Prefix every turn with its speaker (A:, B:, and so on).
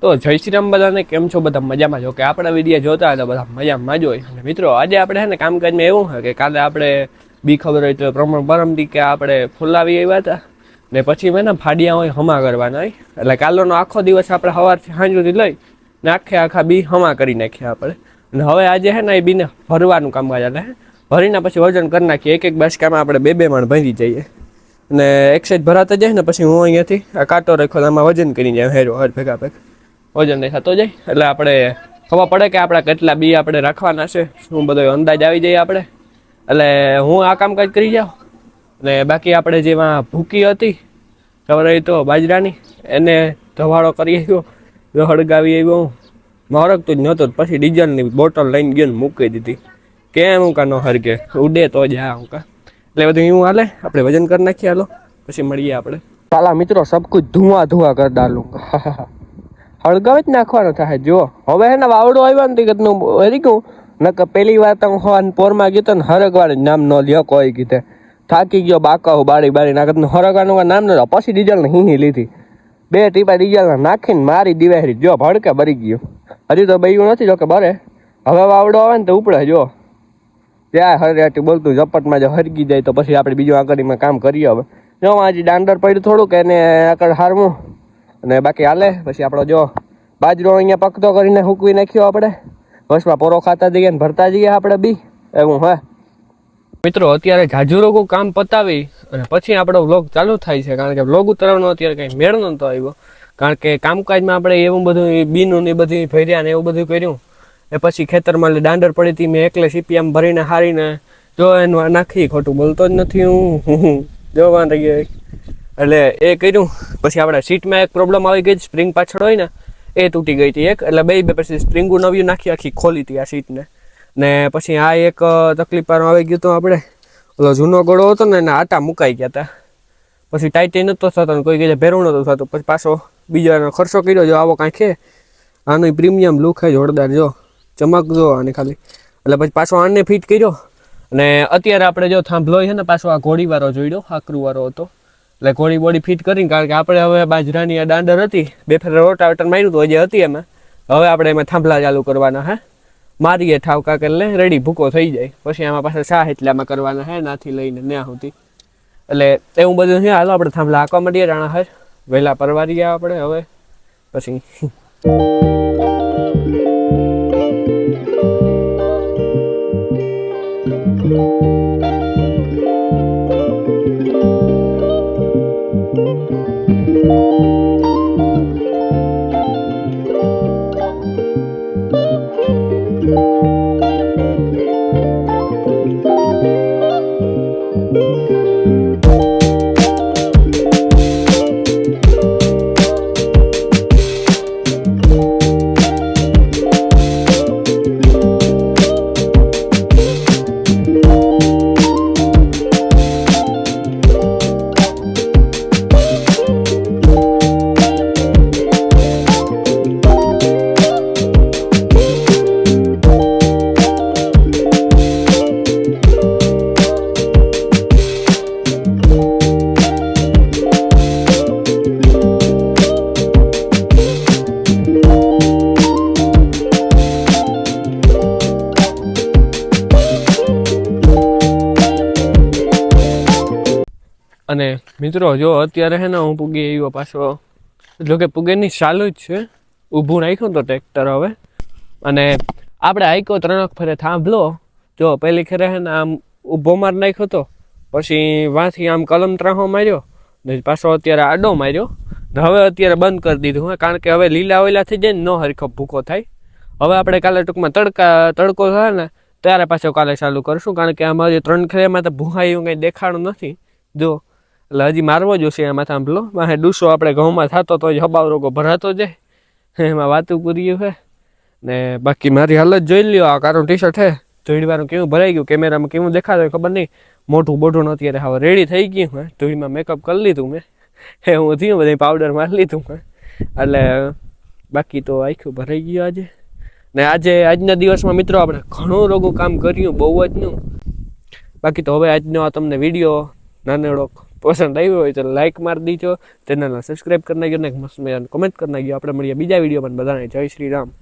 A: તો જય શ્રી રામ બધાને, કેમ છો? બધા મજામાં છો કે? આપણા વિડીયો જોતા હોય તો બધા મજામાં જ હોય. અને મિત્રો, આજે આપણે છે ને કામકાજમાં એવું છે કે કાલે આપણે બી ખબર હોય તો પરમદી કે આપણે ફુલાવી આવ્યા હતા ને પછી મેં ને ફાડિયા હોય હમા કરવાના હોય. એટલે કાલનો આખો દિવસ આપણે સવારથી સાંજ સુધી લઈ ને આખા બી હમા કરી નાખ્યા આપણે. અને હવે આજે છે ને એ બીને ભરવાનું કામકાજ હાલે છે. ભરીને પછી વજન કરી નાખીએ. એક બાસકામાં આપણે બે મણ ભરી જઈએ અને એક સાઈડ ભરાતા જાય ને પછી હું અહીંયાથી આ કાંટો રાખ્યો આમાં વજન કરી જાય હર ભેગા વજન નહીં થતો જાય. એટલે આપણે ખબર પડે કે આપણા કેટલા બી આપણે રાખવાના છે, શું બધો અંદાજ આવી જાય આપણે. એટલે હું આ કામકાજ કરી જાઉં અને બાકી આપણે જેમાં ભૂકી હતી ખબર હોય તો બાજરાની એને ધવાળો કરી આવ્યો, હળગાવી આવ્યો. હું મરકતું જ નહોતું, પછી ડીઝલની બોટલ લઈને ગયો ને મૂકી દીધી. કેમ હું કા ન હરગે ઉડે તો જ આ હું કા. એટલે બધું એવું હાલે. આપણે વજન કરી નાખીએ. હાલો પછી મળીએ આપણે. પાલા મિત્રો, સબ કુછ ધુઆ કર ડાલું. હળગાવી જ નાખવાનો થાય. જો હવે હે ને વાવડો આવ્યો ને તીકતનું હરી ગયું. નકર પેલી વાર તો હું પોરમાં ગયો તો ને હરગવાનું નામ ન લ્યો કોઈ કીધે. થાકી ગયો બાકા બારી નાખતનું હરગવાનું નામ ન લ્યો. પછી ડીઝલને હીહી લીધી. 2 ટીપા ડીઝલ નાખીને મારી દિવાહરી જો ભડકે ભરી ગયો. હજી તો બૈયું નથી જો કે બરે. હવે વાવડો આવે ને તો ઉપડે. જો ત્યાં હરિયાટી બોલતું ઝપટમાં જો હરગી જાય તો પછી આપણે બીજું આગળમાં કામ કરીએ. હવે જો હજી દાંડર પડ્યું થોડુંક એને આગળ હારવું અને બાકી હાલે. પછી આપણો જો બાજરો અહીંયા પકતો કરીને હૂકવી નાખ્યો આપણે. બસમાં પોરો ખાતા જઈએ ને ભરતા જઈએ આપણે બી એવું. હા મિત્રો, અત્યારે જાજુ રોગું કામ પતાવી અને પછી આપણો વ્લોગ ચાલુ થાય છે. કારણ કે વ્લોગ ઉતરવાનો અત્યારે કંઈ મેળ નહોતો આવ્યો. કારણ કે કામકાજમાં આપણે એવું બધું બીનું ને બધી ભર્યા ને એવું બધું કર્યું. એ પછી ખેતરમાં દાંડર પડી હતી, મેં એકલે સીપીએમ ભરીને હારીને જો એનું નાખી. ખોટું બોલતો જ નથી હું જોવા રહી ગયો. એટલે એ કર્યું. પછી આપણે સીટમાં એક પ્રોબ્લેમ આવી ગઈ. સ્પ્રિંગ પાછળ હોય ને એ તૂટી ગઈ હતી એક. એટલે બે પછી સ્પ્રિંગું નવી નાખી આખી ખોલી હતી આ સીટને. ને પછી આ એક તકલીફ આવી ગયું હતું. આપણે ઓલો જૂનો ગળો હતો ને એના આટા મુકાઈ ગયા હતા. પછી ટાઈટ નહોતો થતો ને કોઈ કહે ભેરું નહોતું થતું. પછી પાછો બીજો એનો ખર્ચો કર્યો. જો આવો કાંઈ છે આનું પ્રીમિયમ લુક છે જોરદાર. જો ચમક જો આની ખાલી. એટલે પછી પાછો આને ફિટ કર્યો. અને અત્યારે આપણે જો થાંભલો છે ને પાછો આ ઘોડીવાળો જોઈડો આકરુવાળો હતો. એટલે ઘોડી બોડી ફિટ કરીને, કારણ કે આપણે હવે બાજરાની આ દાંડર હતી 2 ફેર રોટાવેટર માર્યું તો હજી હતી એમાં. હવે આપણે એમાં થાંભલા ચાલુ કરવાના હે. મારીએ ઠાવકા એટલે રેડી ભૂકો થઈ જાય. પછી આમાં પાછળ શાહ એટલામાં કરવાના હે નાથી લઈને ન્યા સુધી. એટલે એવું બધું છે. હાલો આપણે થાંભલા આંકવા માંડીએ. રાણા હર વહેલા પરવારી ગયા આપણે હવે પછી. અને મિત્રો, જો અત્યારે છે ને હું પૂગી આવ્યો પાછો. જોકે પૂગેની ચાલુ જ છે. ઊભું રાખ્યું તો ટ્રેક્ટર હવે. અને આપણે આઈકો 3 ફેરે થાંભલો. જો પહેલી ખેરે છે ને આમ ઊભો માર નાખ્યો હતો. પછી વાંથી આમ કલમ ત્રાહો માર્યો ને પાછો અત્યારે આડો માર્યો. હવે અત્યારે બંધ કરી દીધું. કારણ કે હવે લીલા ઓયલા થઈ જાય ને ન હરખો ભૂકો થાય. હવે આપણે કાલે ટૂંકમાં તડકો થાય ને ત્યારે પાછો કાલે ચાલુ કરશું. કારણ કે આમાં જે 3 ખેરેમાં તો ભૂહાઈ એવું કંઈ દેખાડું નથી. જો એટલે હજી મારવો જોશે એમાં થાંભલો. વાહે ડૂસો આપણે ઘઉંમાં થતો તો જ હબાવ રોગો ભરાતો જાય. એમાં વાતું પૂરી છે. ને બાકી મારી હાલત જોઈ લ્યો. આ કારું ટી શર્ટ હે ધોળીવાળું કેવું ભરાઈ ગયું. કેમેરામાં કેવું દેખાતું ખબર નહીં. મોઢું બોઢું અત્યારે હવે રેડી થઈ ગયું. હે ધોળીમાં મેકઅપ કરી લીધું મેં. હું થયું બધું પાવડર મારી લીધું. એટલે બાકી તો આખું ભરાઈ ગયું આજે. ને આજના દિવસમાં મિત્રો આપણે ઘણું રોગું કામ કર્યું, બહુ જ નું. બાકી તો હવે આજનો તમને વિડીયો નાનેડો પસંદ આવ્યો હોય તો લાઇક મારી દીજો, ચેનલને સબસ્ક્રાઈબ કરી નાખજો ને મસ્ત મજાનું કમેન્ટ કરી નાખજો. આપણે મળીએ બીજા વિડીયોમાં. બધાને જય શ્રી રામ.